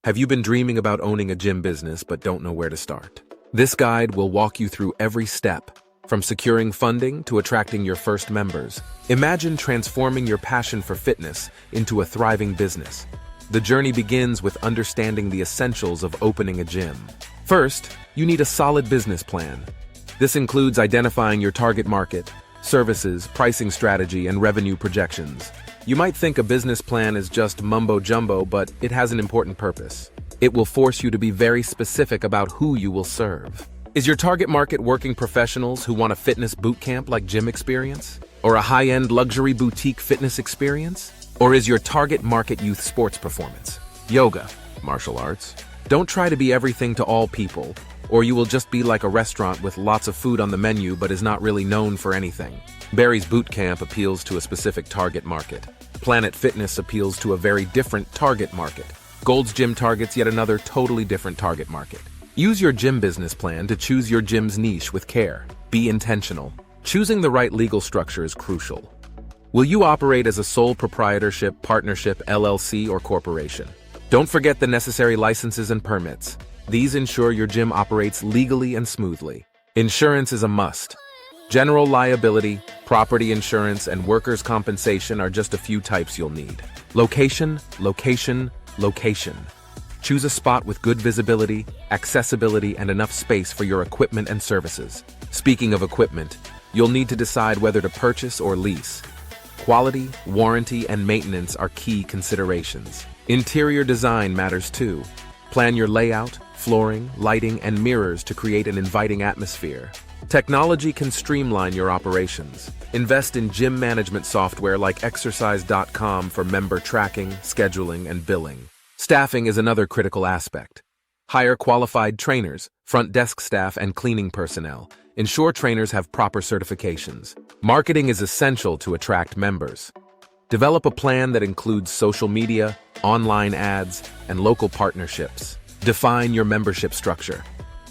Have you been dreaming about owning a gym business but don't know where to start? This guide will walk you through every step, from securing funding to attracting your first members. Imagine transforming your passion for fitness into a thriving business. The journey begins with understanding the essentials of opening a gym. First, you need a solid business plan. This includes identifying your target market, services, pricing strategy, and revenue projections. You might think a business plan is just mumbo-jumbo, but it has an important purpose. It will force you to be very specific about who you will serve. Is your target market working professionals who want a fitness boot camp like gym experience? Or a high-end luxury boutique fitness experience? Or is your target market youth sports performance? Yoga, martial arts? Don't try to be everything to all people, or you will just be like a restaurant with lots of food on the menu but is not really known for anything. Barry's Boot Camp appeals to a specific target market. Planet Fitness appeals to a very different target market. Gold's Gym targets yet another totally different target market. Use your gym business plan to choose your gym's niche with care. Be intentional. Choosing the right legal structure is crucial. Will you operate as a sole proprietorship, partnership, LLC, or corporation? Don't forget the necessary licenses and permits. These ensure your gym operates legally and smoothly. Insurance is a must. General liability, property insurance, and workers' compensation are just a few types you'll need. Location, location, location. Choose a spot with good visibility, accessibility, and enough space for your equipment and services. Speaking of equipment, you'll need to decide whether to purchase or lease. Quality, warranty, and maintenance are key considerations. Interior design matters too. Plan your layout, flooring, lighting, and mirrors to create an inviting atmosphere. Technology can streamline your operations. Invest in gym management software like exercise.com for member tracking, scheduling, and billing. Staffing is another critical aspect. Hire qualified trainers, front desk staff, and cleaning personnel. Ensure trainers have proper certifications. Marketing is essential to attract members. Develop a plan that includes social media, online ads, and local partnerships. Define your membership structure.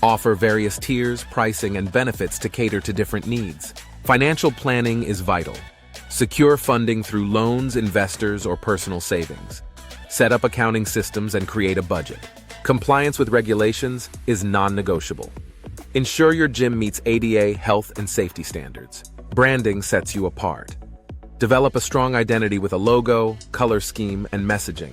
Offer various tiers, pricing, and benefits to cater to different needs. Financial planning is vital. Secure funding through loans, investors, or personal savings. Set up accounting systems and create a budget. Compliance with regulations is non-negotiable. Ensure your gym meets ADA health and safety standards. Branding sets you apart. Develop a strong identity with a logo, color scheme, and messaging.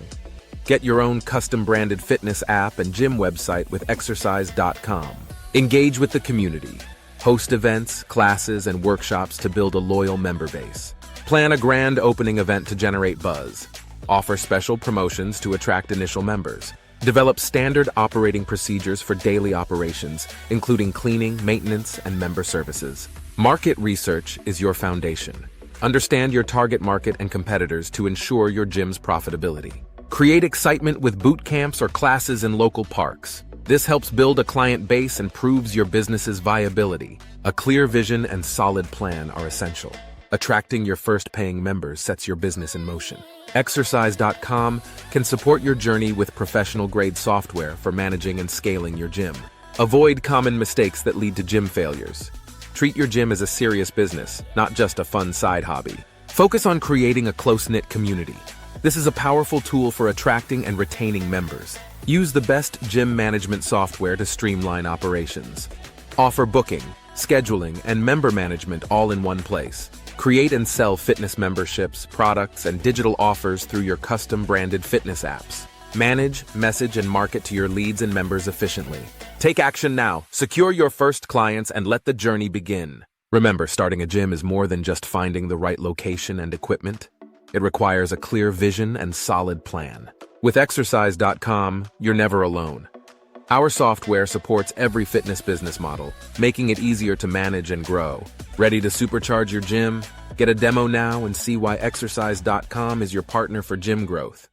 Get your own custom-branded fitness app and gym website with exercise.com. Engage with the community. Host events, classes, and workshops to build a loyal member base. Plan a grand opening event to generate buzz. Offer special promotions to attract initial members. Develop standard operating procedures for daily operations, including cleaning, maintenance, and member services. Market research is your foundation. Understand your target market and competitors to ensure your gym's profitability. Create excitement with boot camps or classes in local parks. This helps build a client base and proves your business's viability. A clear vision and solid plan are essential. Attracting your first paying members sets your business in motion. Exercise.com can support your journey with professional-grade software for managing and scaling your gym. Avoid common mistakes that lead to gym failures. Treat your gym as a serious business, not just a fun side hobby. Focus on creating a close-knit community. This is a powerful tool for attracting and retaining members. Use the best gym management software to streamline operations. Offer booking, scheduling, and member management all in one place. Create and sell fitness memberships, products, and digital offers through your custom-branded fitness apps. Manage, message, and market to your leads and members efficiently. Take action now. Secure your first clients and let the journey begin. Remember, starting a gym is more than just finding the right location and equipment. It requires a clear vision and solid plan. With exercise.com, you're never alone. Our software supports every fitness business model, making it easier to manage and grow. Ready to supercharge your gym? Get a demo now and see why exercise.com is your partner for gym growth.